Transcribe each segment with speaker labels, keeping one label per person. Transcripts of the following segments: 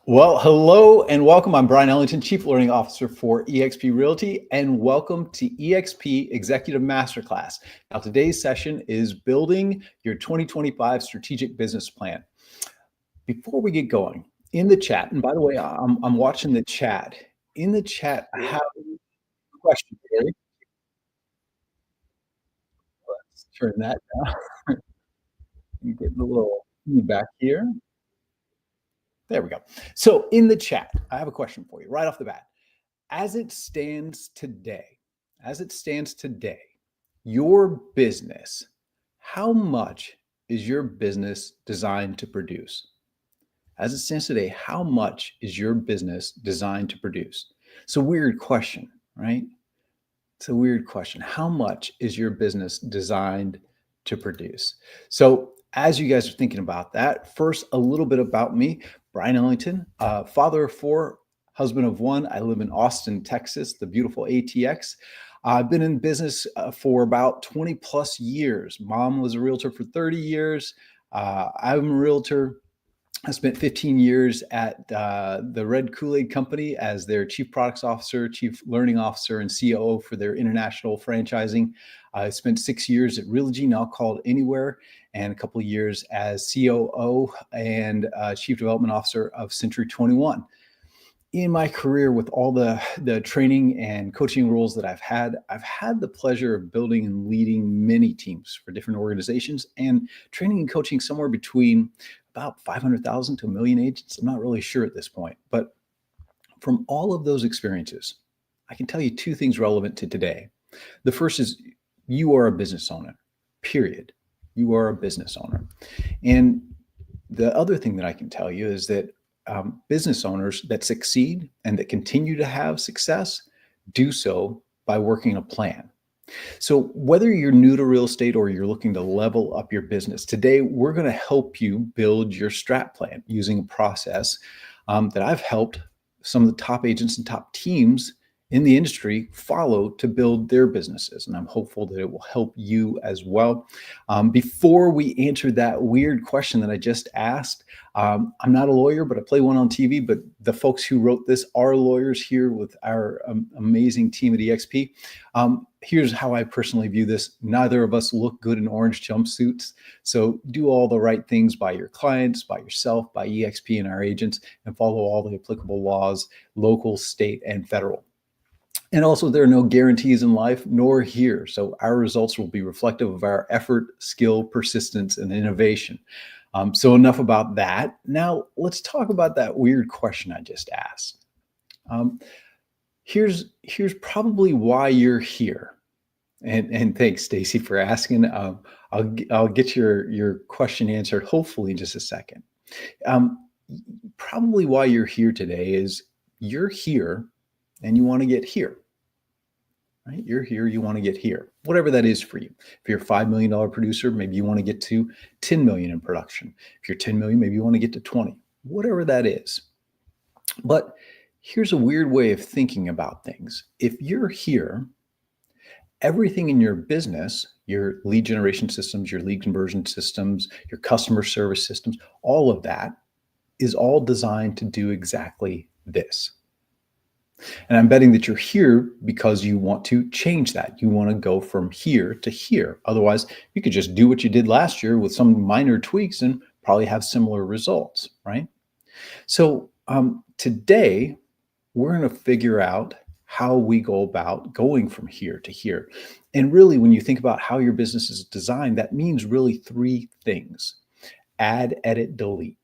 Speaker 1: Well, hello and welcome. I'm Brian Ellington, Chief Learning Officer for eXp Realty, and welcome to eXp Executive Masterclass. Now, today's session is building your 2025 strategic business plan. Before we get going, in the chat, and by the way, I'm watching the chat. In the chat, I have a question for you. Let's turn that down and get a little feedback here. There we go. So in the chat, I have a question for you right off the bat. As it stands today, your business, how much is your business designed to produce? As it stands today, how much is your business designed to produce? It's a weird question, right? It's a weird question. How much is your business designed to produce? So as you guys are thinking about that, first, a little bit about me. Brian Ellington, father of four, husband of one. I live in Austin, Texas, the beautiful ATX. I've been in business for about 20 plus years. Mom was a realtor for 30 years. I'm a realtor. I spent 15 years at the Red Kool-Aid Company as their Chief Products Officer, Chief Learning Officer, and COO for their international franchising. I spent 6 years at Realty, now called Anywhere, and a couple of years as COO and Chief Development Officer of Century 21. In my career, with all the training and coaching roles that I've had the pleasure of building and leading many teams for different organizations and training and coaching somewhere between about 500,000 to 1 million agents. I'm not really sure at this point, but from all of those experiences, I can tell you two things relevant to today. The first is you are a business owner, period. You are a business owner. And the other thing that I can tell you is that business owners that succeed and that continue to have success do so by working a plan. So whether you're new to real estate or you're looking to level up your business, today we're going to help you build your strat plan using a process that I've helped some of the top agents and top teams in the industry follow to build their businesses. And I'm hopeful that it will help you as well. Before we answer that weird question that I just asked, I'm not a lawyer, but I play one on TV. But the folks who wrote this are lawyers here with our amazing team at eXp. Here's how I personally view this. Neither of us look good in orange jumpsuits. So do all the right things by your clients, by yourself, by eXp and our agents, and follow all the applicable laws, local, state, and federal. And also, there are no guarantees in life, nor here. So our results will be reflective of our effort, skill, persistence, and innovation. So enough about that. Now, let's talk about that weird question I just asked. Here's probably why you're here. And thanks, Stacy, for asking. I'll get your question answered hopefully in just a second. Probably why you're here today is you're here and you want to get here, right? You're here, you want to get here, whatever that is for you. If you're a $5 million producer, maybe you want to get to 10 million in production. If you're 10 million, maybe you want to get to 20, whatever that is. But here's a weird way of thinking about things. If you're here, everything in your business, your lead generation systems, your lead conversion systems, your customer service systems, all of that is all designed to do exactly this. And I'm betting that you're here because you want to change that. You want to go from here to here. Otherwise, you could just do what you did last year with some minor tweaks and probably have similar results, right? So today, we're going to figure out how we go about going from here to here. And really, when you think about how your business is designed, that means really three things: add, edit, delete.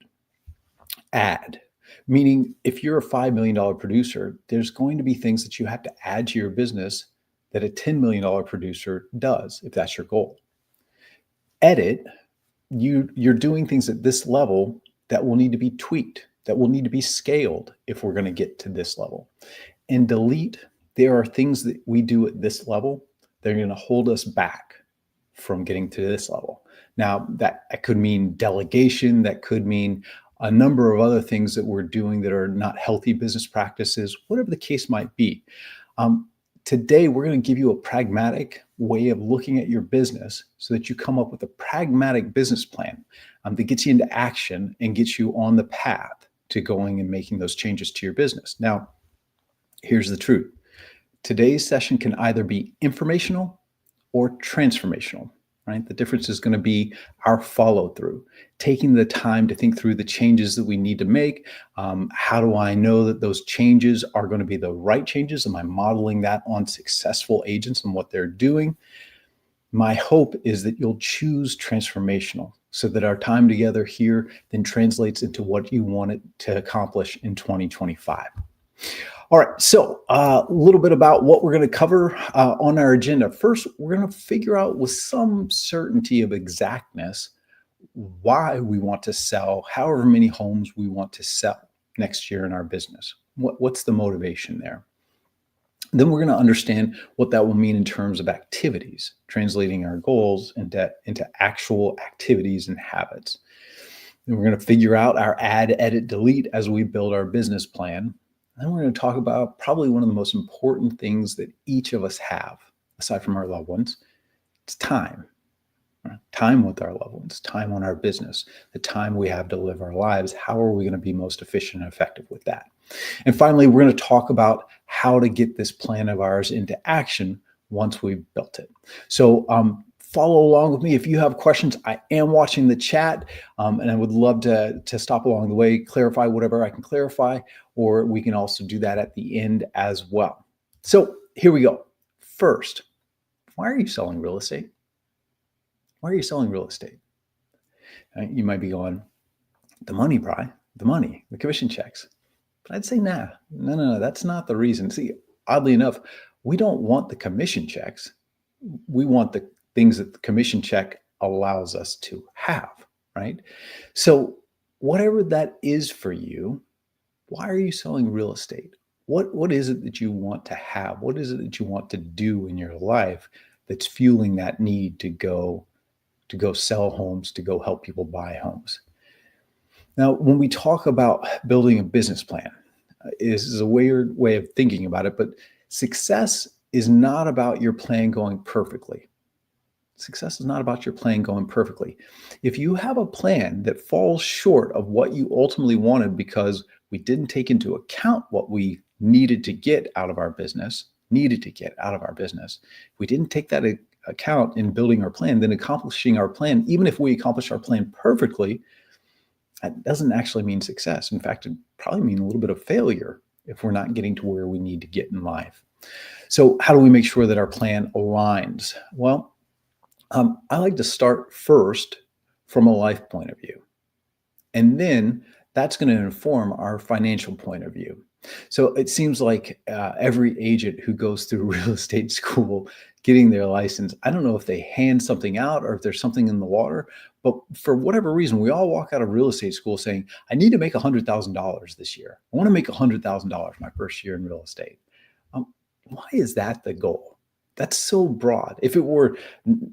Speaker 1: Add. Meaning, if you're a $5 million producer, there's going to be things that you have to add to your business that a $10 million producer does, if that's your goal. Edit, you're doing things at this level that will need to be tweaked, that will need to be scaled if we're going to get to this level. And delete, there are things that we do at this level that are going to hold us back from getting to this level. Now, that could mean delegation, that could mean a number of other things that we're doing that are not healthy business practices, whatever the case might be. Today, we're going to give you a pragmatic way of looking at your business so that you come up with a pragmatic business plan that gets you into action and gets you on the path to going and making those changes to your business. Now, here's the truth. Today's session can either be informational or transformational, right? The difference is going to be our follow through, taking the time to think through the changes that we need to make. How do I know that those changes are going to be the right changes? Am I modeling that on successful agents and what they're doing? My hope is that you'll choose transformational so that our time together here then translates into what you want it to accomplish in 2025. All right, so a little bit about what we're going to cover on our agenda. First, we're going to figure out with some certainty of exactness why we want to sell however many homes we want to sell next year in our business. What's the motivation there? Then we're going to understand what that will mean in terms of activities, translating our goals into actual activities and habits. Then we're going to figure out our add, edit, delete as we build our business plan. Then we're going to talk about probably one of the most important things that each of us have, aside from our loved ones. It's time. Time with our loved ones, time on our business, the time we have to live our lives. How are we going to be most efficient and effective with that? And finally, we're going to talk about how to get this plan of ours into action once we've built it. So follow along with me. If you have questions, I am watching the chat, and I would love to stop along the way, clarify whatever I can clarify, or we can also do that at the end as well. So here we go. First, why are you selling real estate? Why are you selling real estate? You might be going, the money, Bri, the money, the commission checks. But I'd say, no, that's not the reason. See, oddly enough, we don't want the commission checks. We want the things that the commission check allows us to have, right? So whatever that is for you, why are you selling real estate? What is it that you want to have? What is it that you want to do in your life that's fueling that need to go sell homes, to go help people buy homes? Now, when we talk about building a business plan, this is a weird way of thinking about it, but success is not about your plan going perfectly. Success is not about your plan going perfectly. If you have a plan that falls short of what you ultimately wanted because we didn't take into account what we needed to get out of our business, if we didn't take that account in building our plan, then accomplishing our plan, even if we accomplish our plan perfectly, that doesn't actually mean success. In fact, it probably mean a little bit of failure if we're not getting to where we need to get in life. So how do we make sure that our plan aligns? Well, I like to start first from a life point of view. And then that's going to inform our financial point of view. So it seems like every agent who goes through real estate school getting their license, I don't know if they hand something out or if there's something in the water, but for whatever reason, we all walk out of real estate school saying, I need to make $100,000 this year. I want to make $100,000 my first year in real estate. Why is that the goal? That's so broad. If it were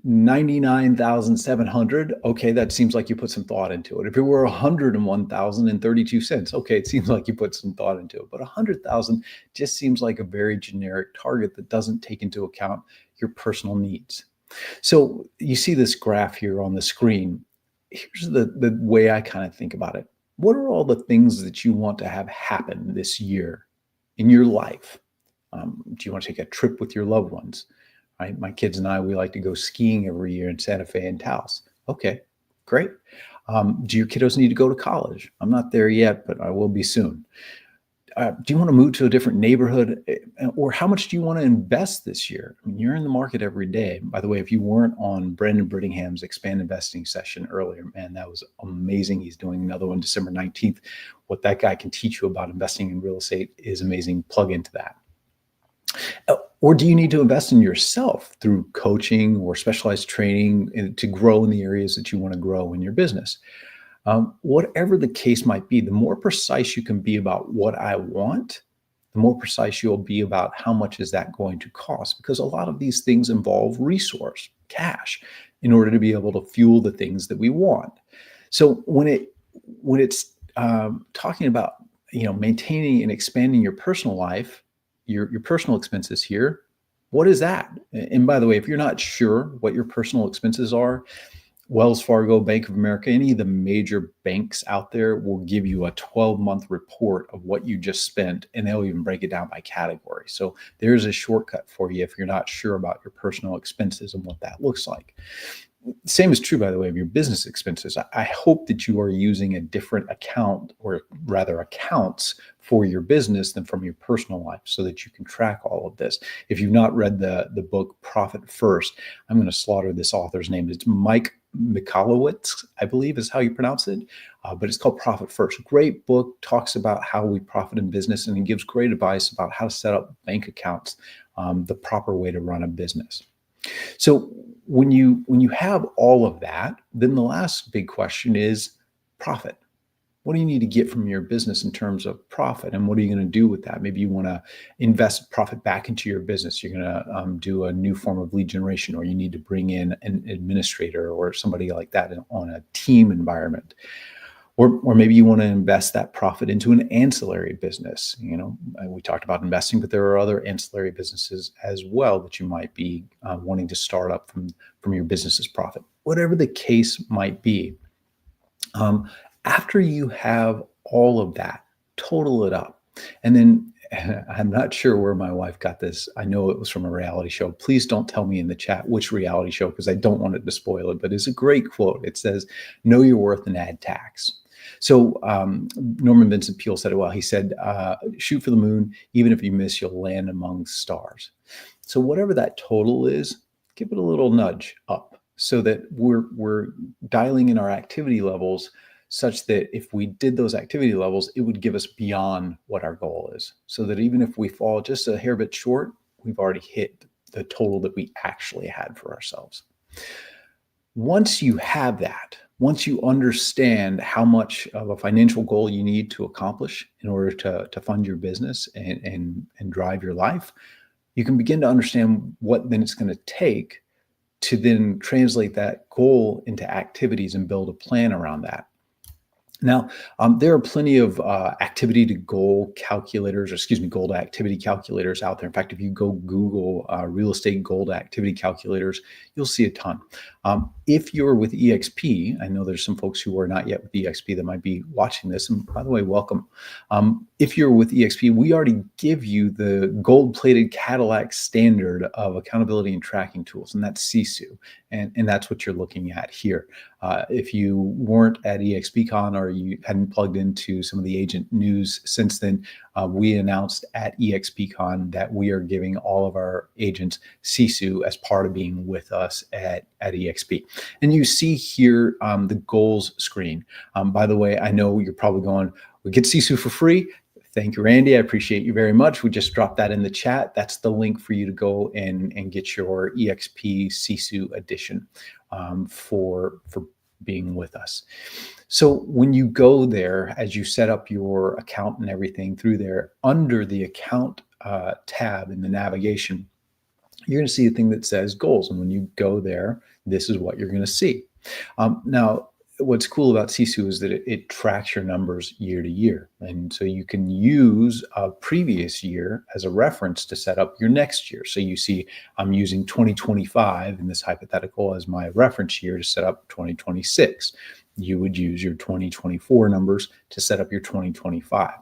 Speaker 1: 99,700, okay, that seems like you put some thought into it. If it were 101,032 cents, okay, it seems like you put some thought into it. But 100,000 just seems like a very generic target that doesn't take into account your personal needs. So you see this graph here on the screen. Here's the way I kind of think about it. What are all the things that you want to have happen this year in your life? Do you want to take a trip with your loved ones? Right? My kids and I, we like to go skiing every year in Santa Fe and Taos. Okay, great. Do your kiddos need to go to college? I'm not there yet, but I will be soon. Do you want to move to a different neighborhood? Or how much do you want to invest this year? I mean, you're in the market every day. By the way, if you weren't on Brandon Brittingham's Expand Investing session earlier, man, that was amazing. He's doing another one December 19th. What that guy can teach you about investing in real estate is amazing. Plug into that. Or do you need to invest in yourself through coaching or specialized training to grow in the areas that you want to grow in your business? Whatever the case might be, the more precise you can be about what I want, the more precise you'll be about how much is that going to cost, because a lot of these things involve resource, cash, in order to be able to fuel the things that we want. So when it's talking about maintaining and expanding your personal life, your personal expenses here, what is that? And by the way, if you're not sure what your personal expenses are, Wells Fargo, Bank of America, any of the major banks out there will give you a 12-month report of what you just spent, and they'll even break it down by category. So there's a shortcut for you if you're not sure about your personal expenses and what that looks like. Same is true, by the way, of your business expenses. I hope that you are using a different account, or rather accounts, for your business than from your personal life, so that you can track all of this. If you've not read the book Profit First, I'm going to slaughter this author's name. It's Mike Michalowicz, I believe is how you pronounce it, but it's called Profit First. Great book, talks about how we profit in business, and he gives great advice about how to set up bank accounts, the proper way to run a business. So when you have all of that, then the last big question is profit. What do you need to get from your business in terms of profit, and what are you going to do with that? Maybe you want to invest profit back into your business. You're going to do a new form of lead generation, or you need to bring in an administrator or somebody like that on a team environment. Or maybe you want to invest that profit into an ancillary business. We talked about investing, but there are other ancillary businesses as well that you might be wanting to start up from your business's profit. Whatever the case might be, after you have all of that, total it up. And then I'm not sure where my wife got this. I know it was from a reality show. Please don't tell me in the chat which reality show, because I don't want it to spoil it. But it's a great quote. It says, "Know your worth and add tax." So Norman Vincent Peale said it well. He said, "Shoot for the moon. Even if you miss, you'll land among stars." So whatever that total is, give it a little nudge up, so that we're dialing in our activity levels, such that if we did those activity levels, it would give us beyond what our goal is. So that even if we fall just a hair bit short, we've already hit the total that we actually had for ourselves. Once you have that, once you understand how much of a financial goal you need to accomplish in order to fund your business and drive your life, you can begin to understand what then it's going to take to then translate that goal into activities and build a plan around that. Now, there are plenty of activity to goal calculators, or excuse me, goal to activity calculators out there. In fact, if you go Google real estate goal to activity calculators, you'll see a ton. If you're with eXp, I know there's some folks who are not yet with eXp that might be watching this. And by the way, welcome. If you're with eXp, we already give you the gold-plated Cadillac standard of accountability and tracking tools, and that's Sisu. And that's what you're looking at here. If you weren't at eXpCon, or you hadn't plugged into some of the agent news since then, we announced at eXpCon that we are giving all of our agents Sisu as part of being with us at eXp. And you see here the goals screen. By the way, I know you're probably going, we get Sisu for free. Thank you, Randy. I appreciate you very much. We just dropped that in the chat. That's the link for you to go and get your eXp Sisu edition for being with us. So when you go there, as you set up your account and everything through there, under the account tab in the navigation, you're going to see a thing that says goals. And when you go there, this is what you're going to see. Now, what's cool about Sisu is that it tracks your numbers year to year. And so you can use a previous year as a reference to set up your next year. So you see, I'm using 2025 in this hypothetical as my reference year to set up 2026. You would use your 2024 numbers to set up your 2025.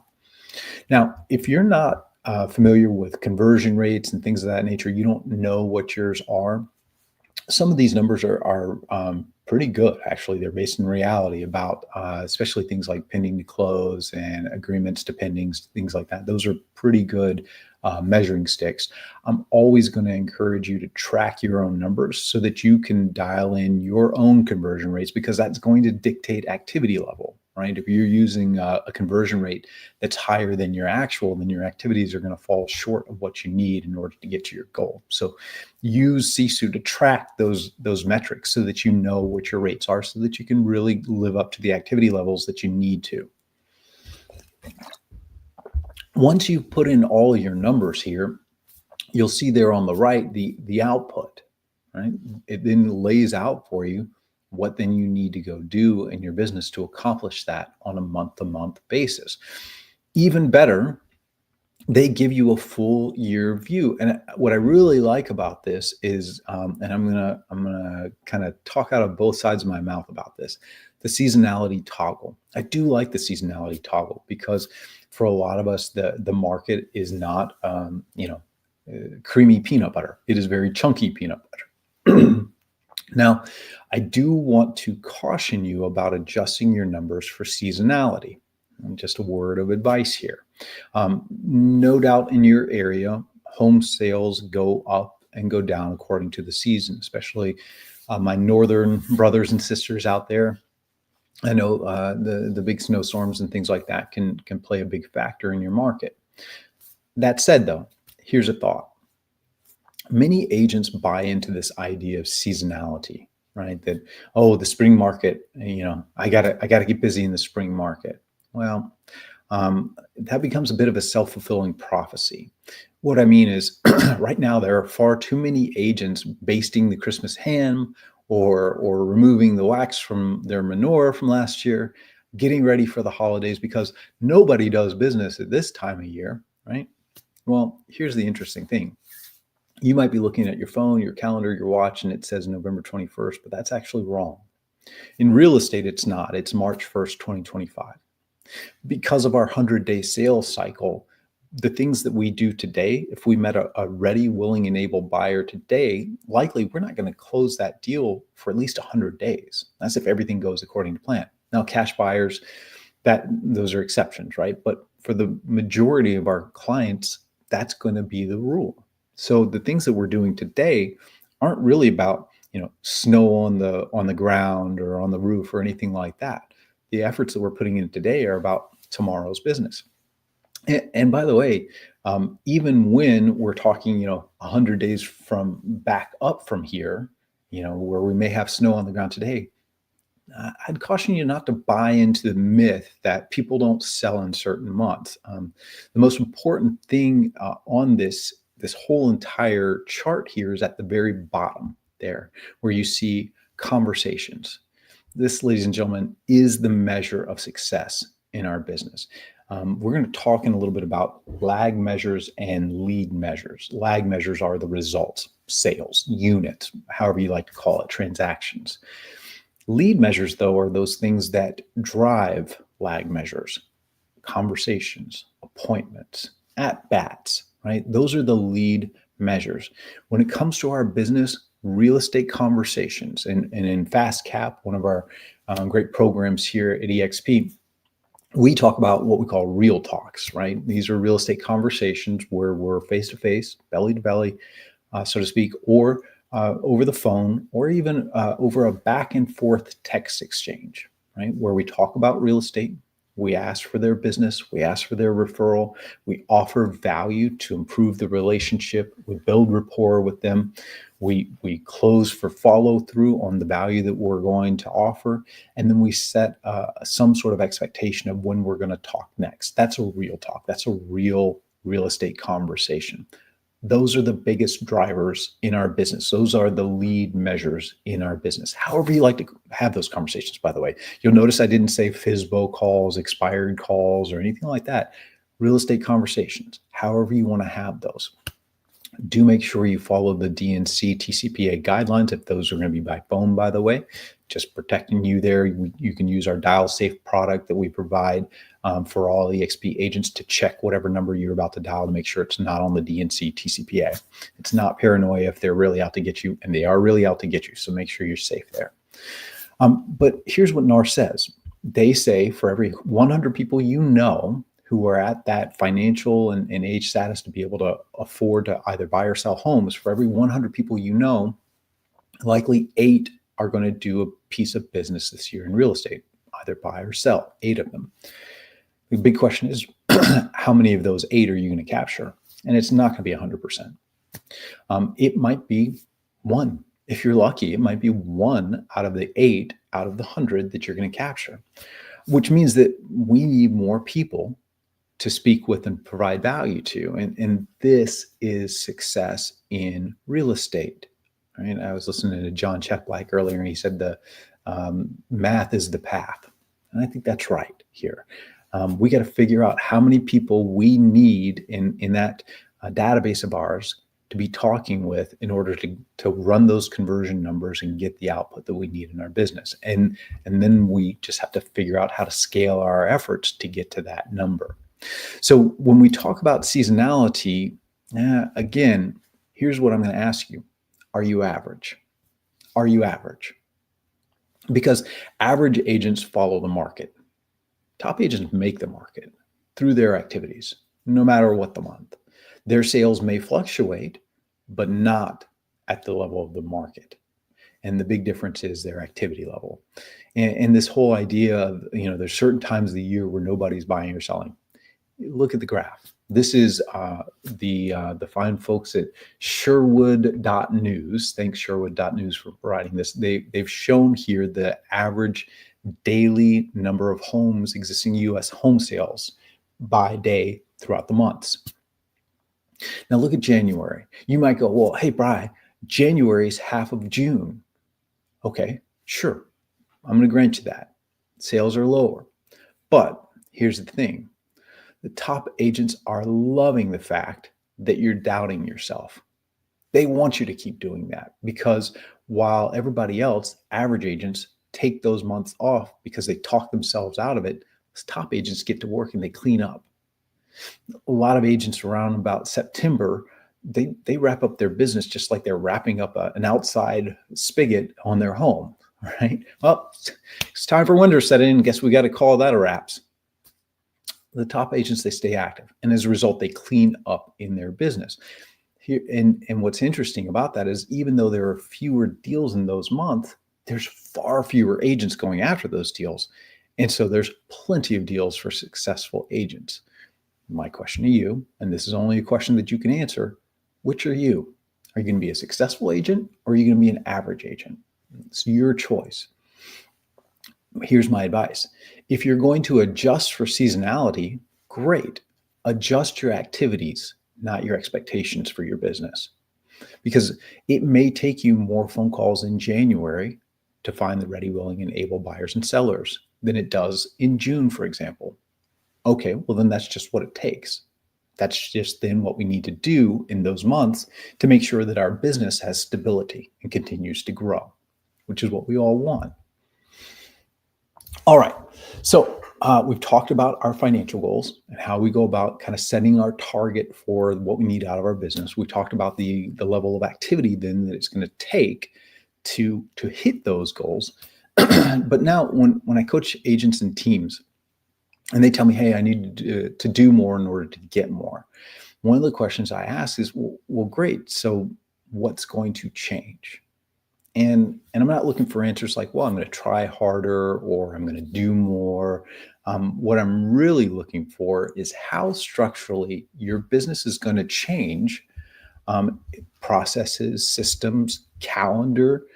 Speaker 1: Now, if you're not familiar with conversion rates and things of that nature, you don't know what yours are, some of these numbers are pretty good. Actually, they're based in reality about especially things like pending to close and agreements to pendings, things like that. Those are pretty good measuring sticks. I'm always going to encourage you to track your own numbers so that you can dial in your own conversion rates, because that's going to dictate activity level, right? If you're using a conversion rate that's higher than your actual, then your activities are going to fall short of what you need in order to get to your goal. So use Sisu to track those metrics so that you know what your rates are, so that you can really live up to the activity levels that you need to. Once you've put in all of your numbers here, you'll see there on the right the output, right? It then lays out for you what then you need to go do in your business to accomplish that on a month-to-month basis. Even better, they give you a full year view. And what I really like about this is, and I'm gonna kind of talk out of both sides of my mouth about this, the seasonality toggle. I do like the seasonality toggle because for a lot of us, the market is not, creamy peanut butter. It is very chunky peanut butter. Now, I do want to caution you about adjusting your numbers for seasonality. And just a word of advice here. No doubt in your area, home sales go up and go down according to the season, especially my northern brothers and sisters out there. I know the big snowstorms and things like that can play a big factor in your market. That said, though, here's a thought. Many agents buy into this idea of seasonality, right? That, oh, the spring market, I gotta get busy in the spring market. Well, that becomes a bit of a self-fulfilling prophecy. What I mean is, right now there are far too many agents basting the Christmas ham or removing the wax from their menorah from last year, getting ready for the holidays because nobody does business at this time of year, right? Well, here's the interesting thing. You might be looking at your phone, your calendar, your watch, and it says November 21st, but that's actually wrong. In real estate, it's not. It's March 1st, 2025. Because of our 100-day sales cycle, the things that we do today, if we met a ready, willing, and able buyer today, likely we're not going to close that deal for at least 100 days. That's if everything goes according to plan. Now, cash buyers, those are exceptions, right? But for the majority of our clients, that's going to be the rule. So the things that we're doing today aren't really about, snow on the ground or on the roof or anything like that. The efforts that we're putting in today are about tomorrow's business. And by the way, even when we're talking, 100 days from back up from here, where we may have snow on the ground today, I'd caution you not to buy into the myth that people don't sell in certain months. The most important thing on this whole entire chart here is at the very bottom there, where you see conversations. This, ladies and gentlemen, is the measure of success in our business. We're going to talk in a little bit about lag measures and lead measures. Lag measures are the results, sales, units, however you like to call it, transactions. Lead measures, though, are those things that drive lag measures, conversations, appointments, at bats, right? Those are the lead measures. When it comes to our business, real estate conversations, and in Fast Cap, one of our great programs here at eXp, we talk about what we call real talks, right? These are real estate conversations where we're face to face, belly to belly, so to speak, or over the phone, or even over a back and forth text exchange, right? Where we talk about real estate, we ask for their business, we ask for their referral, we offer value to improve the relationship, we build rapport with them, we close for follow through on the value that we're going to offer, and then we set some sort of expectation of when we're going to talk next. That's a real talk. That's a real estate conversation. Those are the biggest drivers in our business. Those are the lead measures in our business. However you like to have those conversations, by the way. You'll notice I didn't say FSBO calls, expired calls, or anything like that. Real estate conversations, however you want to have those. Do make sure you follow the DNC TCPA guidelines if those are going to be by phone, by the way. Just protecting you there. You can use our Dial Safe product that we provide for all eXp agents to check whatever number you're about to dial to make sure it's not on the DNC TCPA. It's not paranoia if they're really out to get you, and they are really out to get you. So make sure you're safe there. But here's what NAR says. They say for every 100 people you know who are at that financial and age status to be able to afford to either buy or sell homes, for every 100 people you know, likely 8 are going to do a piece of business this year in real estate, either buy or sell, 8 of them. The big question is, how many of those 8 are you going to capture? And it's not going to be 100%. It might be 1. If you're lucky, it might be 1 out of the 8 out of the 100 that you're going to capture, which means that we need more people to speak with and provide value to. And this is success in real estate. Right? I was listening to John Cheplack earlier, and he said the math is the path. And I think that's right here. We got to figure out how many people we need in that database of ours to be talking with in order to run those conversion numbers and get the output that we need in our business. And then we just have to figure out how to scale our efforts to get to that number. So when we talk about seasonality, again, here's what I'm going to ask you. Are you average? Are you average? Because average agents follow the market. Top agents make the market through their activities, no matter what the month. Their sales may fluctuate, but not at the level of the market. And the big difference is their activity level. And this whole idea of, there's certain times of the year where nobody's buying or selling. Look at the graph. This is the fine folks at Sherwood.news. Thanks, Sherwood.news, for providing this. They've shown here the average daily number of homes, existing U.S. home sales by day throughout the months. Now look at January. You might go, well, hey, Bri, January is half of June. Okay, sure. I'm going to grant you that. Sales are lower. But here's the thing. The top agents are loving the fact that you're doubting yourself. They want you to keep doing that, because while everybody else, average agents, take those months off because they talk themselves out of it, top agents get to work and they clean up. A lot of agents around about September, they wrap up their business just like they're wrapping up an outside spigot on their home, right? Well, it's time for winter set in. Guess we got to call that a wraps. The top agents, they stay active. And as a result, they clean up in their business. Here, and what's interesting about that is, even though there are fewer deals in those months, there's far fewer agents going after those deals. And so there's plenty of deals for successful agents. My question to you, and this is only a question that you can answer, which are you? Are you going to be a successful agent, or are you going to be an average agent? It's your choice. Here's my advice. If you're going to adjust for seasonality, great. Adjust your activities, not your expectations for your business. Because it may take you more phone calls in January to find the ready, willing, and able buyers and sellers than it does in June, for example. Okay, well, then that's just what it takes. That's just then what we need to do in those months to make sure that our business has stability and continues to grow, which is what we all want. All right, so we've talked about our financial goals and how we go about kind of setting our target for what we need out of our business. We talked about the level of activity then that it's going to take to hit those goals. But now when I coach agents and teams, and they tell me, hey, I need to do more in order to get more, one of the questions I ask is, well, great. So what's going to change? And I'm not looking for answers like, well, I'm going to try harder or I'm going to do more. What I'm really looking for is how structurally your business is going to change, processes, systems, calendar.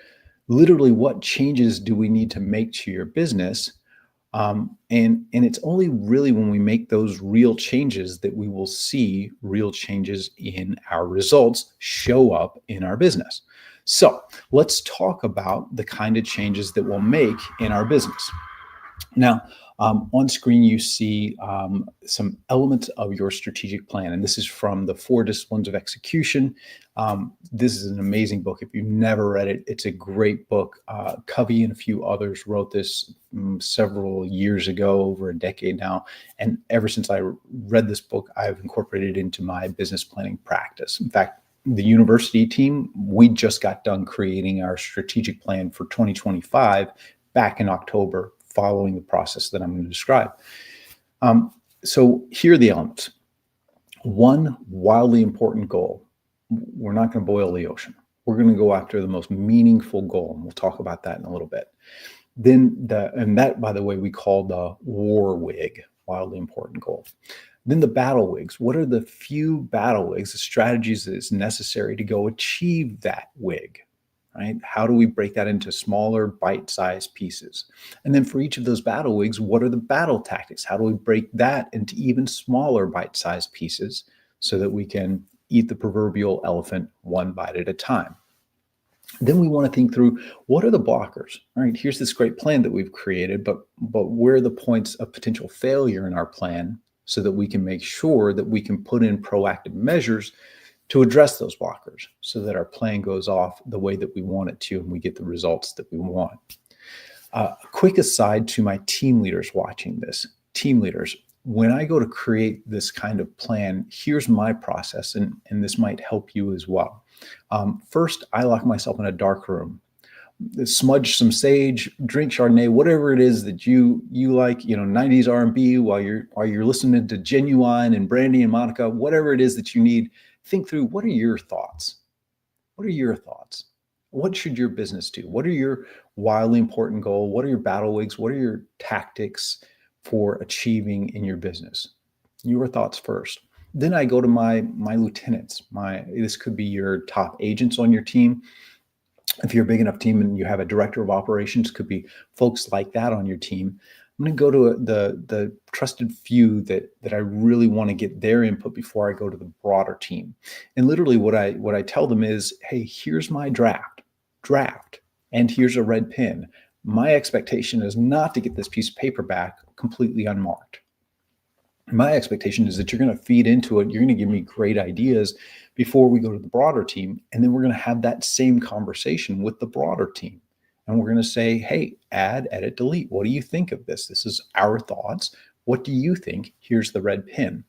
Speaker 1: Literally, what changes do we need to make to your business? And it's only really when we make those real changes that we will see real changes in our results show up in our business. So let's talk about the kind of changes that we'll make in our business. Now, on screen, you see some elements of your strategic plan, and this is from the 4 Disciplines of Execution. This is an amazing book. If you've never read it, it's a great book. Covey and a few others wrote this several years ago, over a decade now. And ever since I read this book, I've incorporated it into my business planning practice. In fact, the university team, we just got done creating our strategic plan for 2025 back in October, following the process that I'm going to describe. So here are the elements. One wildly important goal. We're not going to boil the ocean. We're going to go after the most meaningful goal, and we'll talk about that in a little bit. Then that, by the way, we call the war wig, wildly important goal. Then the battle wigs. What are the few battle wigs, the strategies that is necessary to go achieve that wig? Right? How do we break that into smaller bite-sized pieces? And then for each of those battle wigs, what are the battle tactics? How do we break that into even smaller bite-sized pieces so that we can eat the proverbial elephant one bite at a time? Then we want to think through, what are the blockers? All right, here's this great plan that we've created, but where are the points of potential failure in our plan, so that we can make sure that we can put in proactive measures to address those blockers, so that our plan goes off the way that we want it to and we get the results that we want. A quick aside to my team leaders watching this. Team leaders, when I go to create this kind of plan, here's my process, and this might help you as well. First, I lock myself in a dark room, smudge some sage, drink Chardonnay, whatever it is that you like, 90s R&B while you're listening to Genuine and Brandy and Monica, whatever it is that you need. Think through, what are your thoughts? What are your thoughts? What should your business do? What are your wildly important goals? What are your battle wigs? What are your tactics for achieving in your business? Your thoughts first. Then I go to my lieutenants. This could be your top agents on your team. If you're a big enough team and you have a director of operations, could be folks like that on your team. I'm going to go to the trusted few that I really want to get their input before I go to the broader team. And literally what I tell them is, hey, here's my draft, and here's a red pen. My expectation is not to get this piece of paper back completely unmarked. My expectation is that you're going to feed into it. You're going to give me great ideas before we go to the broader team. And then we're going to have that same conversation with the broader team. And we're going to say, hey, add, edit, delete. What do you think of this? This is our thoughts. What do you think? Here's the red pin.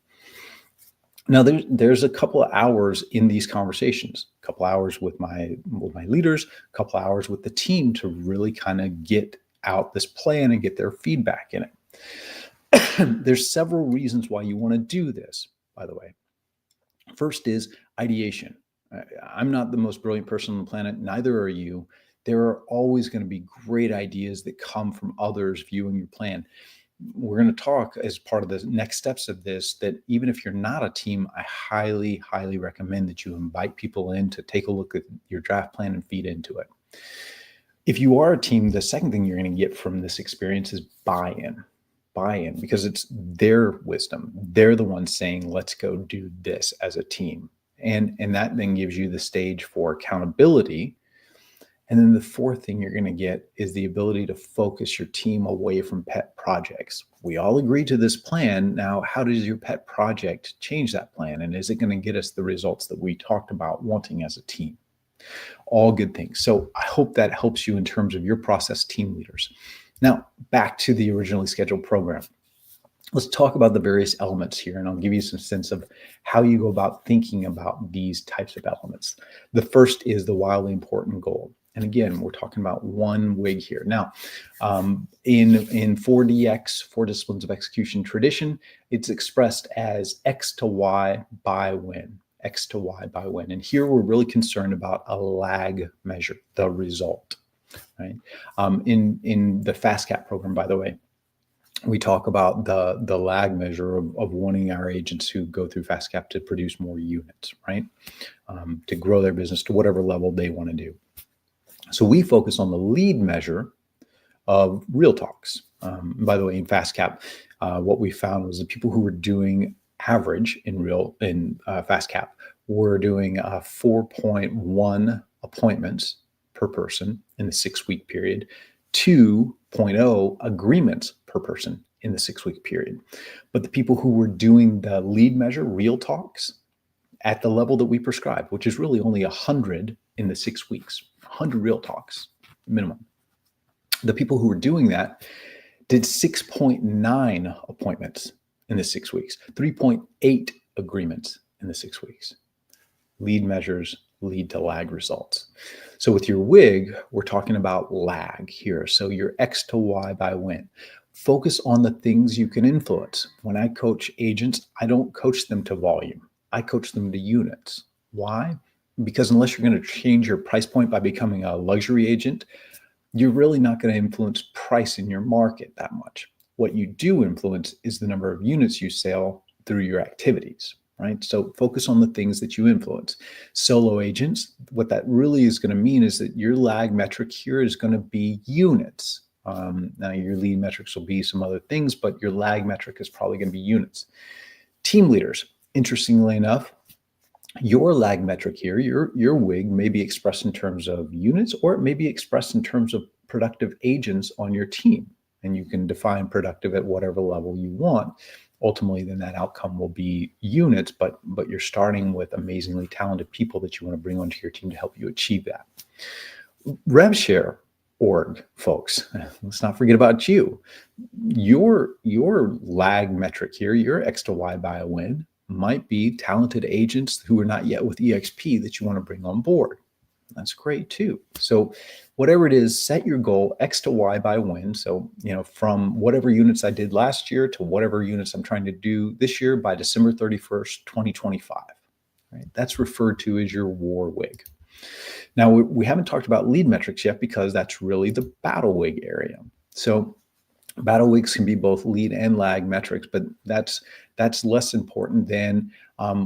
Speaker 1: Now, there's a couple of hours in these conversations, a couple hours with my leaders, a couple hours with the team to really kind of get out this plan and get their feedback in it. There's several reasons why you want to do this, by the way. First is ideation. I'm not the most brilliant person on the planet. Neither are you. There are always going to be great ideas that come from others viewing your plan. We're going to talk as part of the next steps of this that even if you're not a team, I highly, highly recommend that you invite people in to take a look at your draft plan and feed into it. If you are a team, the second thing you're going to get from this experience is buy-in, because it's their wisdom. They're the ones saying, let's go do this as a team. And that then gives you the stage for accountability. And then the fourth thing you're going to get is the ability to focus your team away from pet projects. We all agree to this plan. Now, how does your pet project change that plan? And is it going to get us the results that we talked about wanting as a team? All good things. So I hope that helps you in terms of your process team leaders. Now, back to the originally scheduled program. Let's talk about the various elements here, and I'll give you some sense of how you go about thinking about these types of elements. The first is the wildly important goal. And again, we're talking about one WIG here. Now, in 4DX, 4 Disciplines of Execution tradition, it's expressed as X to Y by when. X to Y by when. And here we're really concerned about a lag measure, the result. Right? In the FastCap program, by the way, we talk about the lag measure of wanting our agents who go through FastCap to produce more units, right? To grow their business to whatever level they want to do. So we focus on the lead measure of real talks. By the way, in FastCap, what we found was the people who were doing average in FastCap were doing 4.1 appointments per person in the 6-week period, 2.0 agreements per person in the 6-week period. But the people who were doing the lead measure, real talks, at the level that we prescribe, which is really only 100 in the 6 weeks, 100 real talks minimum. The people who were doing that did 6.9 appointments in the 6 weeks, 3.8 agreements in the 6 weeks. Lead measures lead to lag results. So with your WIG, we're talking about lag here. So your X to Y by when. Focus on the things you can influence. When I coach agents, I don't coach them to volume. I coach them to units. Why? Because unless you're going to change your price point by becoming a luxury agent, you're really not going to influence price in your market that much. What you do influence is the number of units you sell through your activities, right? So focus on the things that you influence. Solo agents, what that really is going to mean is that your lag metric here is going to be units. Now your lead metrics will be some other things, but your lag metric is probably going to be units. Team leaders, interestingly enough, Your lag metric here, your WIG may be expressed in terms of units, or it may be expressed in terms of productive agents on your team. And you can define productive at whatever level you want. Ultimately, then that outcome will be units, but you're starting with amazingly talented people that you want to bring onto your team to help you achieve that. RevShare org, folks, let's not forget about you. Your lag metric here, your X to Y by a win, might be talented agents who are not yet with eXp that you want to bring on board. That's great too. So whatever it is, set your goal X to Y by win. So, from whatever units I did last year to whatever units I'm trying to do this year by December 31st, 2025. Right? That's referred to as your war WIG. Now, we haven't talked about lead metrics yet because that's really the battle WIG area. So battle WIGs can be both lead and lag metrics, but that's less important than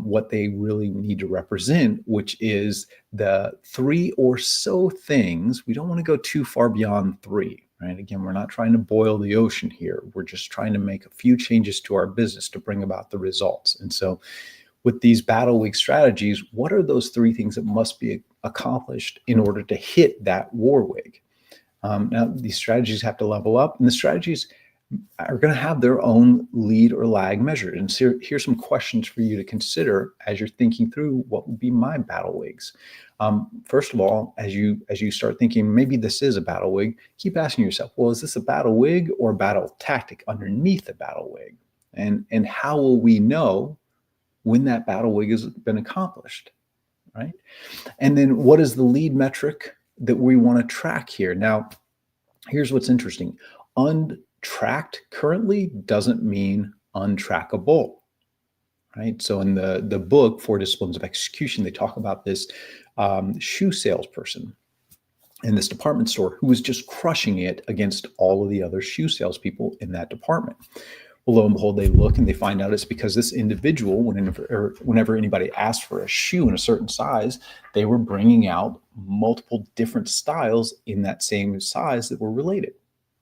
Speaker 1: what they really need to represent, which is the 3 or so things. We don't want to go too far beyond 3, right? Again, we're not trying to boil the ocean here. We're just trying to make a few changes to our business to bring about the results. And so with these battle WIG strategies, what are those 3 things that must be accomplished in order to hit that war WIG? Now, these strategies have to level up, and the strategies are going to have their own lead or lag measures. And so here's some questions for you to consider as you're thinking through what would be my battle WIGs. First of all, as you start thinking, maybe this is a battle WIG, keep asking yourself, well, is this a battle WIG or a battle tactic underneath a battle WIG? And how will we know when that battle WIG has been accomplished, right? And then what is the lead metric that we want to track here? Now, here's what's interesting. Untracked currently doesn't mean untrackable, right? So in the book, 4 Disciplines of Execution, they talk about this shoe salesperson in this department store who was just crushing it against all of the other shoe salespeople in that department. Well, lo and behold, they look and they find out it's because this individual, whenever anybody asked for a shoe in a certain size, they were bringing out multiple different styles in that same size that were related,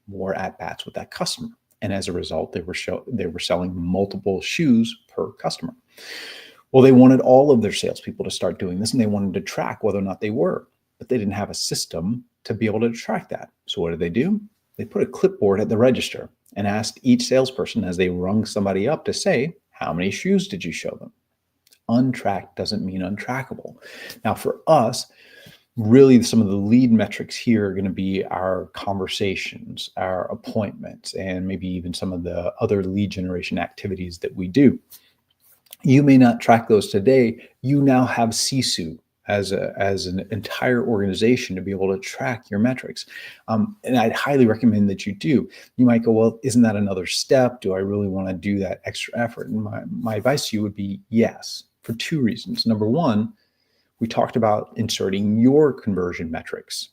Speaker 1: more at-bats with that customer. And as a result, they were selling multiple shoes per customer. Well, they wanted all of their salespeople to start doing this, and they wanted to track whether or not they were, but they didn't have a system to be able to track that. So what did they do? They put a clipboard at the register and asked each salesperson as they rung somebody up to say, how many shoes did you show them? Untracked doesn't mean untrackable. Now for us, really some of the lead metrics here are going to be our conversations, our appointments, and maybe even some of the other lead generation activities that we do. You may not track those today. You now have CSU as an entire organization to be able to track your metrics. And I'd highly recommend that you do. You might go, well, isn't that another step? Do I really want to do that extra effort? And my advice to you would be yes, for 2 reasons. Number one, we talked about inserting your conversion metrics.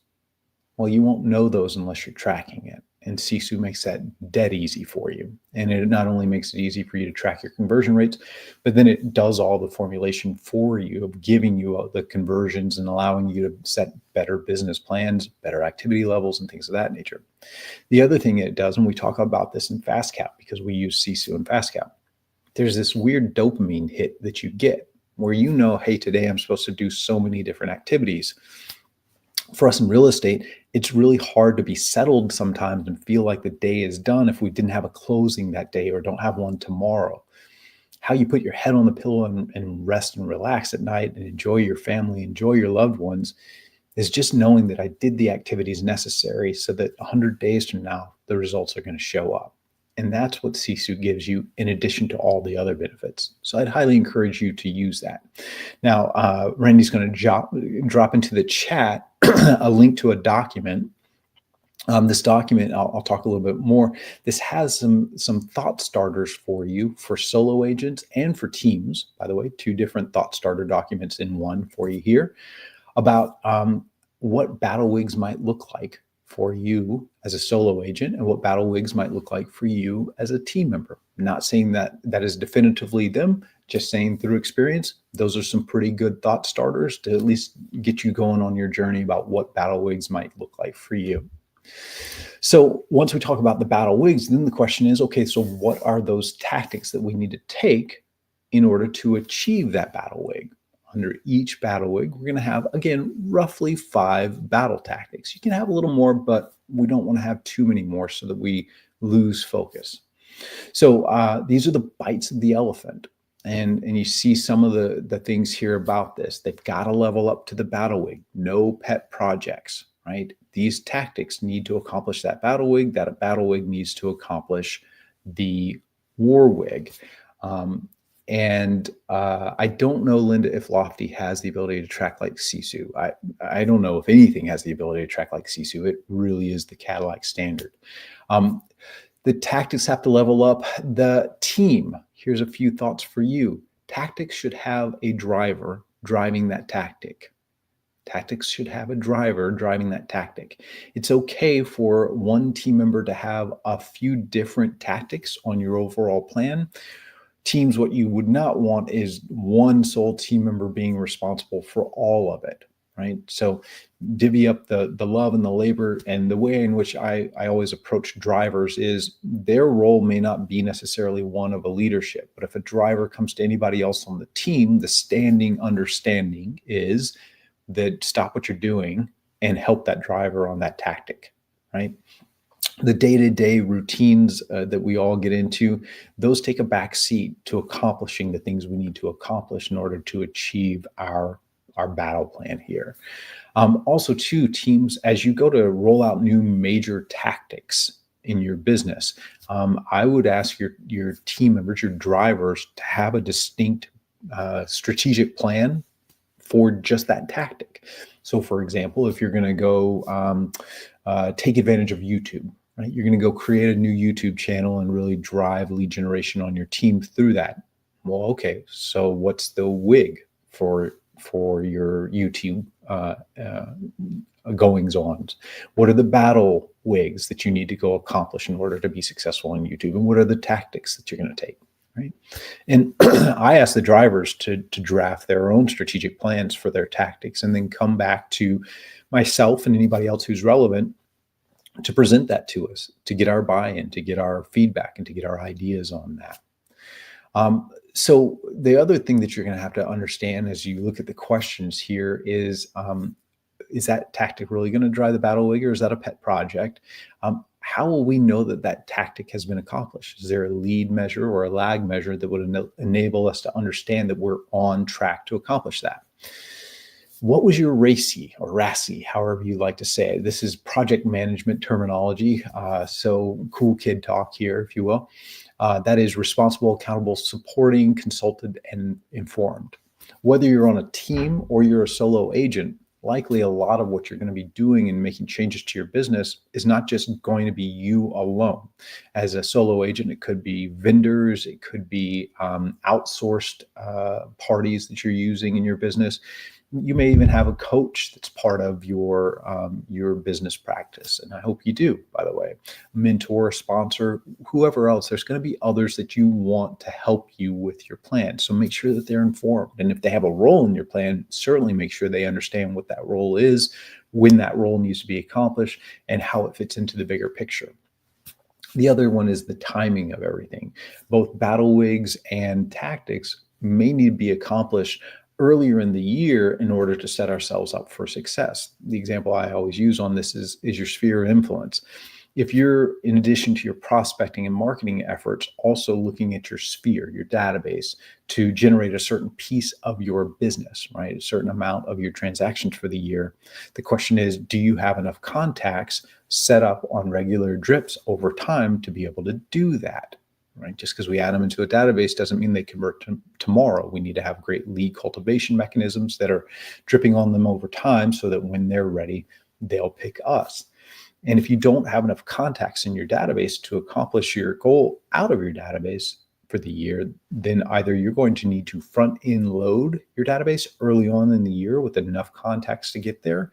Speaker 1: Well, you won't know those unless you're tracking it. And Sisu makes that dead easy for you. And it not only makes it easy for you to track your conversion rates, but then it does all the formulation for you of giving you the conversions and allowing you to set better business plans, better activity levels, and things of that nature. The other thing it does, and we talk about this in FastCap because we use Sisu in FastCap, there's this weird dopamine hit that you get where you know, hey, today I'm supposed to do so many different activities. For us in real estate, it's really hard to be settled sometimes and feel like the day is done if we didn't have a closing that day or don't have one tomorrow. How you put your head on the pillow and rest and relax at night and enjoy your family, enjoy your loved ones, is just knowing that I did the activities necessary so that 100 days from now, the results are going to show up. And that's what Sisu gives you in addition to all the other benefits. So I'd highly encourage you to use that. Now, Randy's going to drop into the chat a link to a document. This document, I'll talk a little bit more. This has some thought starters for you for solo agents and for teams. By the way, 2 different thought starter documents in one for you here about what battle wigs might look like for you as a solo agent and what battle wigs might look like for you as a team member. I'm not saying that is definitively them, just saying through experience, those are some pretty good thought starters to at least get you going on your journey about what battle wigs might look like for you. So once we talk about the battle wigs, then the question is, okay, so what are those tactics that we need to take in order to achieve that battle wig? Under each battle wig, we're going to have, again, roughly 5 battle tactics. You can have a little more, but we don't want to have too many more so that we lose focus. So these are the bites of the elephant. And you see some of the things here about this. They've got to level up to the battle wig. No pet projects, right? These tactics need to accomplish that battle wig. That battle wig needs to accomplish the war wig. I don't know, Linda, if Lofty has the ability to track like Sisu. I don't know if anything has the ability to track like Sisu. It really is the Cadillac standard. The tactics have to level up. The team, here's a few thoughts for you. Tactics should have a driver driving that tactic. Tactics should have a driver driving that tactic. It's okay for one team member to have a few different tactics on your overall plan. Teams, what you would not want is one sole team member being responsible for all of it, right? So divvy up the love and the labor. And the way in which I always approach drivers is their role may not be necessarily one of a leadership, but if a driver comes to anybody else on the team, the standing understanding is that stop what you're doing and help that driver on that tactic, right? The day-to-day routines that we all get into, those take a back seat to accomplishing the things we need to accomplish in order to achieve our battle plan here. Also, too, teams, as you go to roll out new major tactics in your business, I would ask your team members, your drivers, to have a distinct strategic plan for just that tactic. So, for example, if you're going to go take advantage of YouTube, right? You're going to go create a new YouTube channel and really drive lead generation on your team through that. Well, okay, so what's the wig for your YouTube goings-on? What are the battle wigs that you need to go accomplish in order to be successful on YouTube? And what are the tactics that you're going to take, right? And I ask the drivers to draft their own strategic plans for their tactics and then come back to myself and anybody else who's relevant to present that to us, to get our buy-in, to get our feedback, and to get our ideas on that. So the other thing that you're going to have to understand as you look at the questions here is that tactic really going to drive the battle wig, or is that a pet project? How will we know that that tactic has been accomplished? Is there a lead measure or a lag measure that would enable us to understand that we're on track to accomplish that? What was your RACI or RACI, however you like to say it? This is project management terminology. So cool kid talk here, if you will. That is responsible, accountable, supporting, consulted, and informed. Whether you're on a team or you're a solo agent, likely a lot of what you're going to be doing and making changes to your business is not just going to be you alone. As a solo agent, it could be vendors, it could be outsourced parties that you're using in your business. You may even have a coach that's part of your business practice. And I hope you do, by the way. Mentor, sponsor, whoever else. There's going to be others that you want to help you with your plan. So make sure that they're informed. And if they have a role in your plan, certainly make sure they understand what that role is, when that role needs to be accomplished, and how it fits into the bigger picture. The other one is the timing of everything. Both battle wigs and tactics may need to be accomplished earlier in the year in order to set ourselves up for success. The example I always use on this is your sphere of influence. If you're, in addition to your prospecting and marketing efforts, also looking at your sphere, your database, to generate a certain piece of your business, right? A certain amount of your transactions for the year. The question is, do you have enough contacts set up on regular drips over time to be able to do that? Right? Just because we add them into a database doesn't mean they convert tomorrow. We need to have great lead cultivation mechanisms that are dripping on them over time so that when they're ready, they'll pick us. And if you don't have enough contacts in your database to accomplish your goal out of your database for the year, then either you're going to need to front end load your database early on in the year with enough contacts to get there,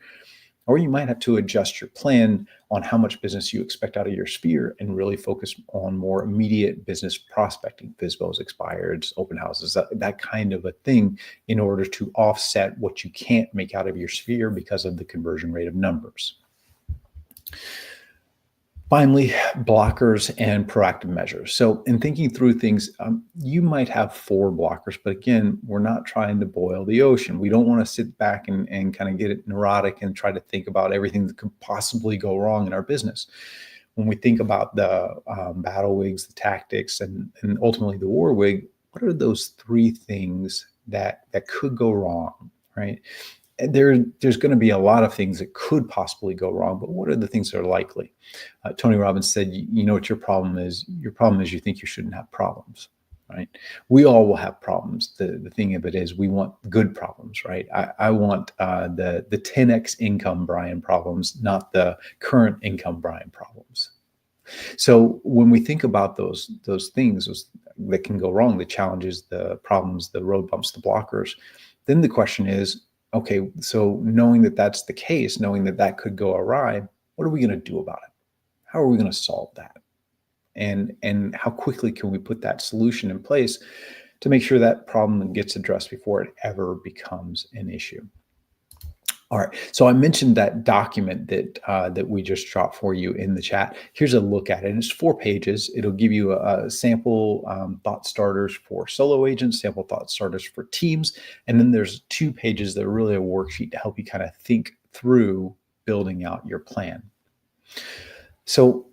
Speaker 1: or you might have to adjust your plan on how much business you expect out of your sphere and really focus on more immediate business prospecting, FSBOs, expireds, open houses, that kind of a thing, in order to offset what you can't make out of your sphere because of the conversion rate of numbers. Finally, blockers and proactive measures. So in thinking through things, you might have 4 blockers, but again, we're not trying to boil the ocean. We don't want to sit back and kind of get it neurotic and try to think about everything that could possibly go wrong in our business. When we think about the battle wigs, the tactics, and ultimately the war wig, what are those 3 things that could go wrong, right? There's going to be a lot of things that could possibly go wrong, but what are the things that are likely? Tony Robbins said, you know what your problem is? Your problem is you think you shouldn't have problems, right? We all will have problems. The thing of it is we want good problems, right? I want the 10x income Brian problems, not the current income Brian problems. So when we think about those things that can go wrong, the challenges, the problems, the road bumps, the blockers, then the question is, okay, so knowing that that's the case, knowing that that could go awry, what are we going to do about it? How are we going to solve that? And how quickly can we put that solution in place to make sure that problem gets addressed before it ever becomes an issue? All right, so I mentioned that document that we just dropped for you in the chat. Here's a look at it. It's 4 pages. It'll give you a sample thought starters for solo agents, sample thought starters for teams, and then there's 2 pages that are really a worksheet to help you kind of think through building out your plan. So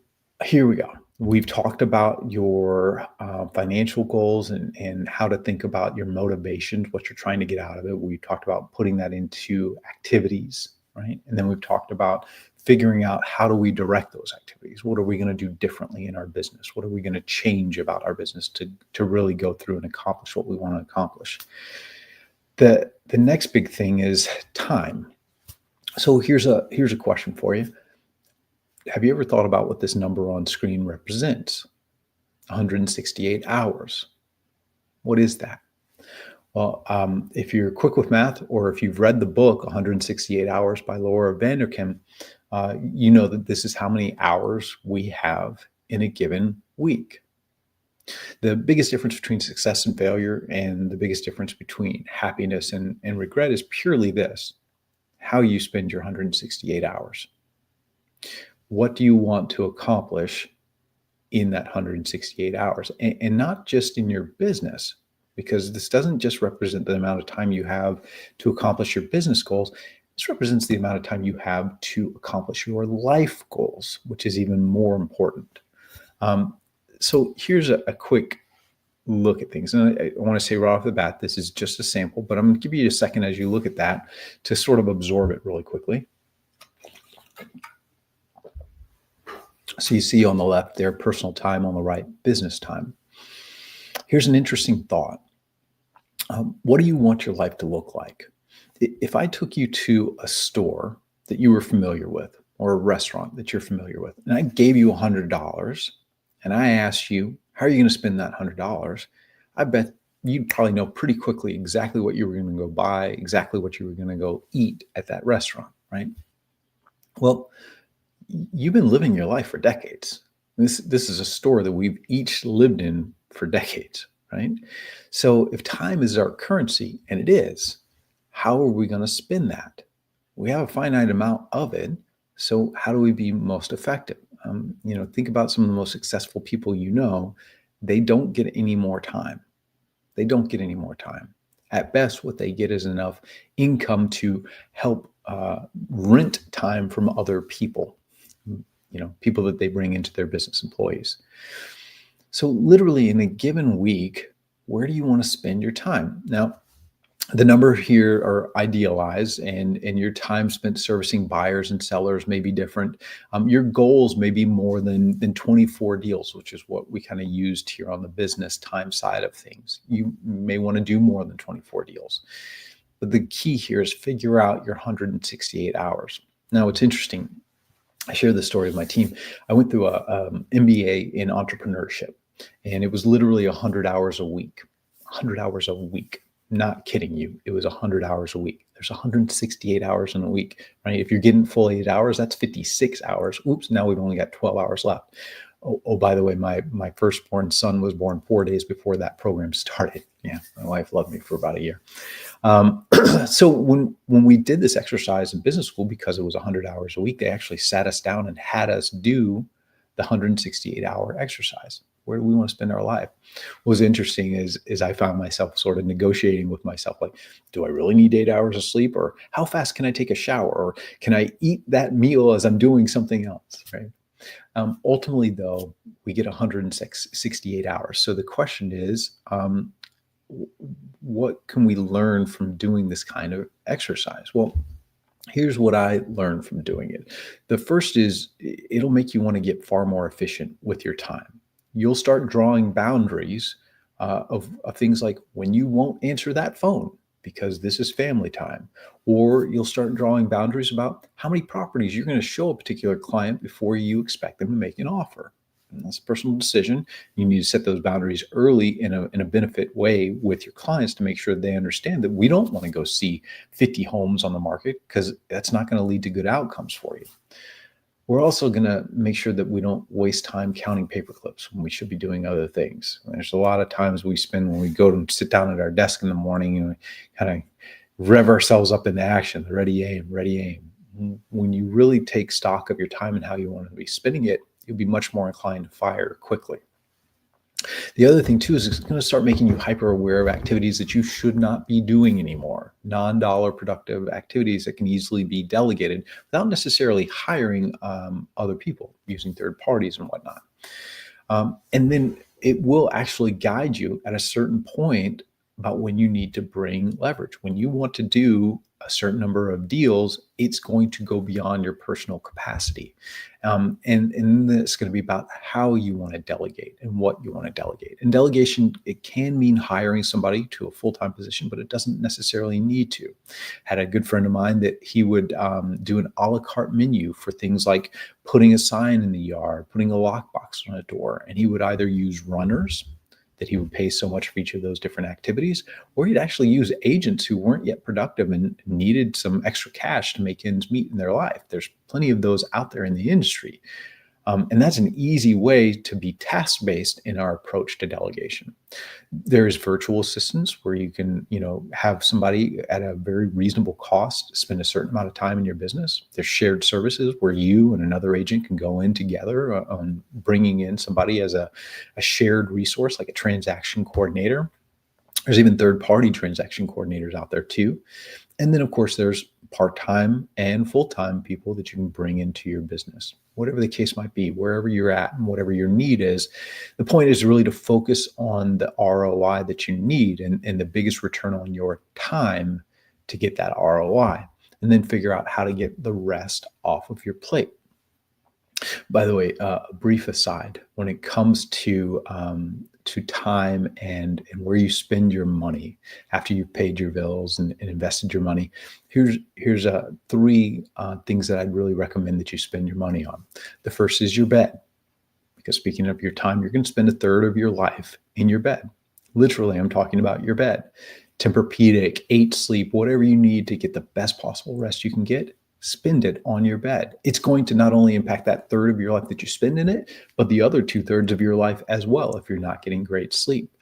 Speaker 1: here we go. We've talked about your financial goals and how to think about your motivations, what you're trying to get out of it. We've talked about putting that into activities, right? And then we've talked about figuring out how do we direct those activities? What are we going to do differently in our business? What are we going to change about our business to really go through and accomplish what we want to accomplish? The next big thing is time. So here's a question for you. Have you ever thought about what this number on screen represents? 168 hours. What is that? Well, if you're quick with math, or if you've read the book 168 Hours by Laura Vanderkam, you know that this is how many hours we have in a given week. The biggest difference between success and failure, and the biggest difference between happiness and regret, is purely this: how you spend your 168 hours. What do you want to accomplish in that 168 hours? And not just in your business, because this doesn't just represent the amount of time you have to accomplish your business goals. This represents the amount of time you have to accomplish your life goals, which is even more important. So here's a quick look at things. And I want to say right off the bat, this is just a sample, but I'm going to give you a second as you look at that to sort of absorb it really quickly. So you see on the left there, personal time, on the right, business time. Here's an interesting thought. What do you want your life to look like? If I took you to a store that you were familiar with, or a restaurant that you're familiar with, and I gave you $100, and I asked you, how are you going to spend that $100? I bet you'd probably know pretty quickly exactly what you were going to go buy, exactly what you were going to go eat at that restaurant, right? Well, you've been living your life for decades. This is a store that we've each lived in for decades, right? So if time is our currency, and it is, how are we going to spend that? We have a finite amount of it. So how do we be most effective? Think about some of the most successful people you know. They don't get any more time. They don't get any more time. At best, what they get is enough income to help rent time from other people. People that they bring into their business, employees. So literally in a given week, where do you want to spend your time? Now, the number here are idealized, and your time spent servicing buyers and sellers may be different. Your goals may be more than 24 deals, which is what we kind of used here on the business time side of things. You may want to do more than 24 deals. But the key here is figure out your 168 hours. Now, it's interesting. I share this story with my team. I went through a MBA in entrepreneurship, and it was literally 100 hours a week. 100 hours a week. Not kidding you. It was 100 hours a week. There's 168 hours in a week, right? If you're getting full 8 hours, that's 56 hours. Oops, now we've only got 12 hours left. Oh, by the way, my firstborn son was born 4 days before that program started. Yeah, my wife loved me for about a year. So when we did this exercise in business school, because it was 100 hours a week, they actually sat us down and had us do the 168-hour exercise. Where do we want to spend our life? What's interesting is I found myself sort of negotiating with myself, like, do I really need 8 hours of sleep? Or how fast can I take a shower? Or can I eat that meal as I'm doing something else, right? Ultimately, though, we get 168 hours. So the question is, what can we learn from doing this kind of exercise? Well, here's what I learned from doing it. The first is it'll make you want to get far more efficient with your time. You'll start drawing boundaries of things like when you won't answer that phone because this is family time, or you'll start drawing boundaries about how many properties you're going to show a particular client before you expect them to make an offer. And that's a personal decision. You need to set those boundaries early in a benefit way with your clients to make sure they understand that we don't want to go see 50 homes on the market because that's not going to lead to good outcomes for you. We're also going to make sure that we don't waste time counting paper clips when we should be doing other things. There's a lot of times we spend when we go to sit down at our desk in the morning and kind of rev ourselves up into action, ready, aim, ready, aim. When you really take stock of your time and how you want to be spending it, you'll be much more inclined to fire quickly. The other thing too is it's going to start making you hyper aware of activities that you should not be doing anymore, non-dollar productive activities that can easily be delegated without necessarily hiring other people using third parties and whatnot. And then it will actually guide you at a certain point about when you need to bring leverage. When you want to do a certain number of deals, it's going to go beyond your personal capacity. And it's going to be about how you want to delegate and what you want to delegate. And delegation, it can mean hiring somebody to a full-time position, but it doesn't necessarily need to. Had a good friend of mine that he would do an a la carte menu for things like putting a sign in the yard, putting a lockbox on a door, and he would either use runners that he would pay so much for each of those different activities, or he'd actually use agents who weren't yet productive and needed some extra cash to make ends meet in their life. There's plenty of those out there in the industry. And that's an easy way to be task-based in our approach to delegation. There's virtual assistants where you can, have somebody at a very reasonable cost spend a certain amount of time in your business. There's shared services where you and another agent can go in together on bringing in somebody as a shared resource, like a transaction coordinator. There's even third-party transaction coordinators out there too. And then, of course, there's part-time and full-time people that you can bring into your business, whatever the case might be, wherever you're at and whatever your need is. The point is really to focus on the ROI that you need and the biggest return on your time to get that ROI, and then figure out how to get the rest off of your plate. By the way, a brief aside, when it comes to time and where you spend your money after you've paid your bills and invested your money, here's three things that I'd really recommend that you spend your money on. The first is your bed, because speaking of your time, you're going to spend a third of your life in your bed. Literally, I'm talking about your bed. Tempur-Pedic, 8 Sleep, whatever you need to get the best possible rest you can get, spend it on your bed. It's going to not only impact that third of your life that you spend in it, but the other 2/3 of your life as well if you're not getting great sleep.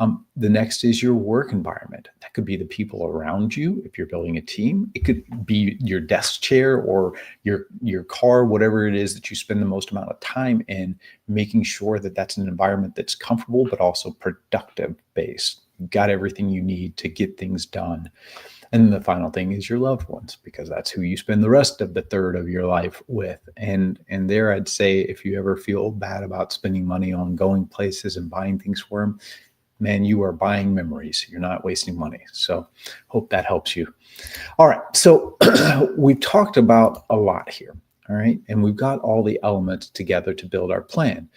Speaker 1: The next is your work environment. That could be the people around you if you're building a team. It could be your desk chair or your car, whatever it is that you spend the most amount of time in, making sure that that's an environment that's comfortable but also productive based. You've got everything you need to get things done. And then the final thing is your loved ones, because that's who you spend the rest of the third of your life with. And there I'd say, if you ever feel bad about spending money on going places and buying things for them, man, you are buying memories. You're not wasting money. So hope that helps you. All right. So we've talked about a lot here. All right. And we've got all the elements together to build our plan.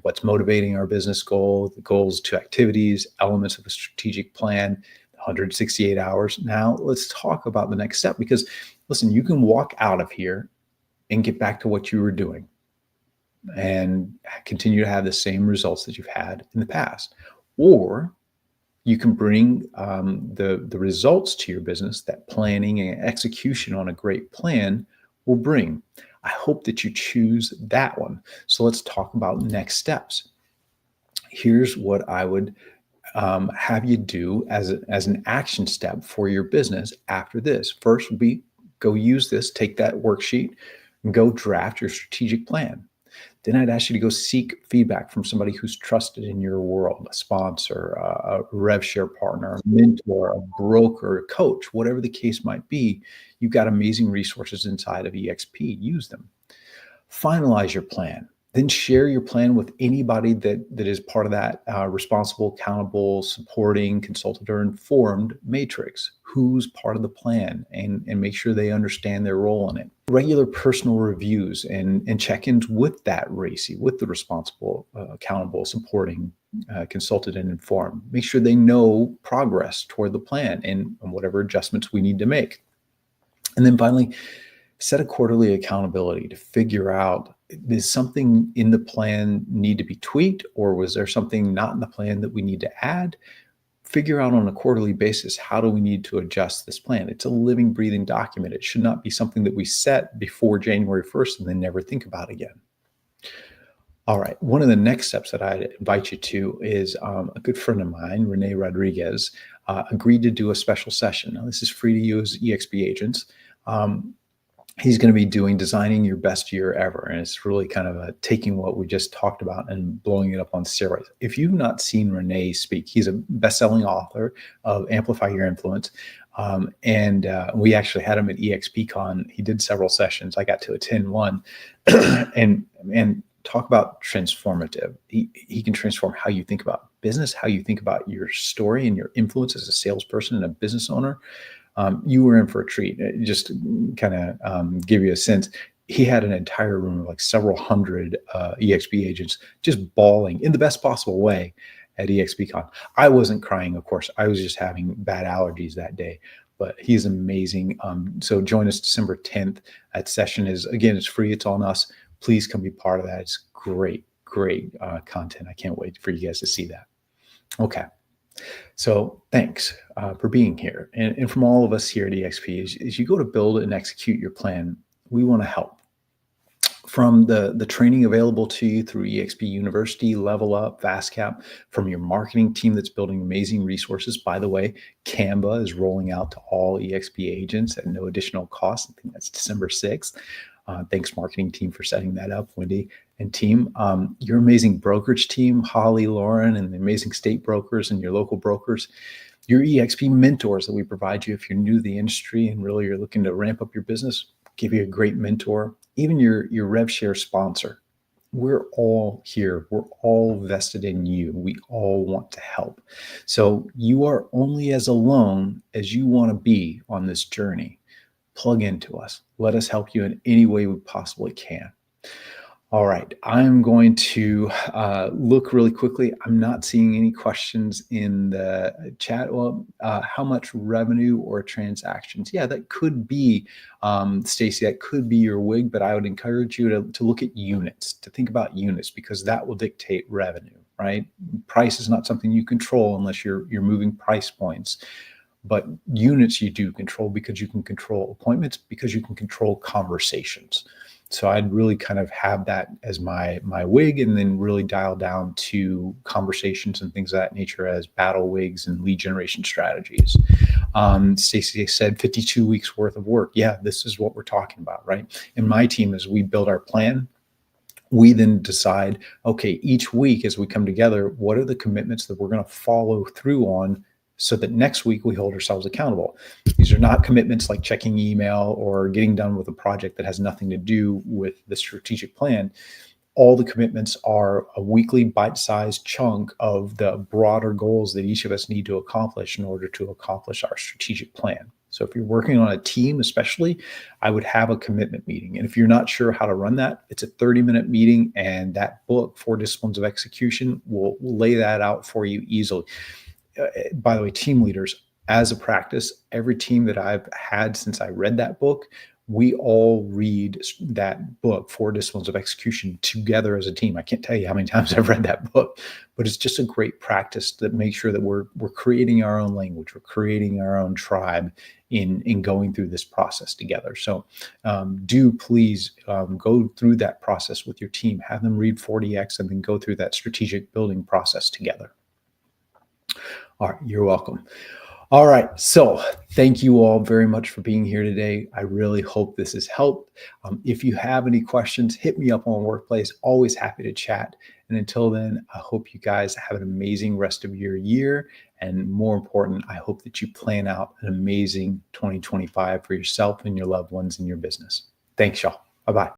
Speaker 1: What's motivating our business goal, the goals to activities, elements of a strategic plan, 168 hours. Now let's talk about the next step, because listen, you can walk out of here and get back to what you were doing and continue to have the same results that you've had in the past. Or you can bring the results to your business that planning and execution on a great plan will bring. I hope that you choose that one. So let's talk about next steps. Here's what I would have you do as an action step for your business after this. First would be go use this, take that worksheet and go draft your strategic plan. Then I'd ask you to go seek feedback from somebody who's trusted in your world, a sponsor, a rev share partner, a mentor, a broker, a coach, whatever the case might be. You've got amazing resources inside of eXp. Use them. Finalize your plan. Then share your plan with anybody that is part of that responsible, accountable, supporting, consulted, or informed matrix. Who's part of the plan, and make sure they understand their role in it. Regular personal reviews and check-ins with that RACI, with the responsible, accountable, supporting, consulted, and informed. Make sure they know progress toward the plan and whatever adjustments we need to make. And then finally, set a quarterly accountability to figure out, does something in the plan need to be tweaked, or was there something not in the plan that we need to add? Figure out on a quarterly basis, how do we need to adjust this plan? It's a living, breathing document. It should not be something that we set before January 1st and then never think about again. All right, one of the next steps that I'd invite you to is a good friend of mine, Renee Rodriguez, agreed to do a special session. Now, this is free to use eXp agents. He's going to be doing designing your best year ever. And it's really kind of taking what we just talked about and blowing it up on steroids. If you've not seen Renee speak, he's a best-selling author of Amplify Your Influence. We actually had him at eXpCon. He did several sessions. I got to attend one and talk about transformative. He can transform how you think about business, how you think about your story and your influence as a salesperson and a business owner. You were in for a treat. Just kind of give you a sense. He had an entire room of like several hundred eXp agents just bawling in the best possible way at eXpCon. I wasn't crying, of course. I was just having bad allergies that day, but he's amazing. So join us December 10th. That session is, again, it's free. It's on us. Please come be part of that. It's great, great content. I can't wait for you guys to see that. Okay. So thanks for being here. And from all of us here at eXp, as you go to build and execute your plan, we want to help. From the training available to you through eXp University, Level Up, FastCap, from your marketing team that's building amazing resources. By the way, Canva is rolling out to all eXp agents at no additional cost. I think that's December 6th. Thanks, marketing team, for setting that up, Wendy and team. Your amazing brokerage team, Holly, Lauren, and the amazing state brokers and your local brokers. Your eXp mentors that we provide you if you're new to the industry and really you're looking to ramp up your business, give you a great mentor. Even your rev share sponsor. We're all here. We're all vested in you. We all want to help. So you are only as alone as you want to be on this journey. Plug into us. Let us help you in any way we possibly can. All right, I'm going to look really quickly. I'm not seeing any questions in the chat. Well, how much revenue or transactions? Yeah, that could be, Stacy, that could be your wig, but I would encourage you to look at units, to think about units, because that will dictate revenue, right? Price is not something you control unless you're moving price points. But units you do control, because you can control appointments, because you can control conversations. So I'd really kind of have that as my wig, and then really dial down to conversations and things of that nature as battle wigs and lead generation strategies. Stacey said 52 weeks worth of work. Yeah, this is what we're talking about, right? And my team, as we build our plan, we then decide, okay, each week as we come together, what are the commitments that we're going to follow through on, so that next week we hold ourselves accountable. These are not commitments like checking email or getting done with a project that has nothing to do with the strategic plan. All the commitments are a weekly bite-sized chunk of the broader goals that each of us need to accomplish in order to accomplish our strategic plan. So if you're working on a team, especially, I would have a commitment meeting. And if you're not sure how to run that, it's a 30-minute meeting, and that book, 4 Disciplines of Execution, will lay that out for you easily. By the way, team leaders, as a practice, every team that I've had since I read that book, we all read that book, 4 Disciplines of Execution, together as a team. I can't tell you how many times I've read that book, but it's just a great practice that makes sure that we're creating our own language, we're creating our own tribe in going through this process together. So do please go through that process with your team. Have them read 40X and then go through that strategic building process together. All right, you're welcome. All right. So thank you all very much for being here today. I really hope this has helped. If you have any questions, hit me up on Workplace. Always happy to chat. And until then, I hope you guys have an amazing rest of your year. And more important, I hope that you plan out an amazing 2025 for yourself and your loved ones and your business. Thanks, y'all. Bye bye.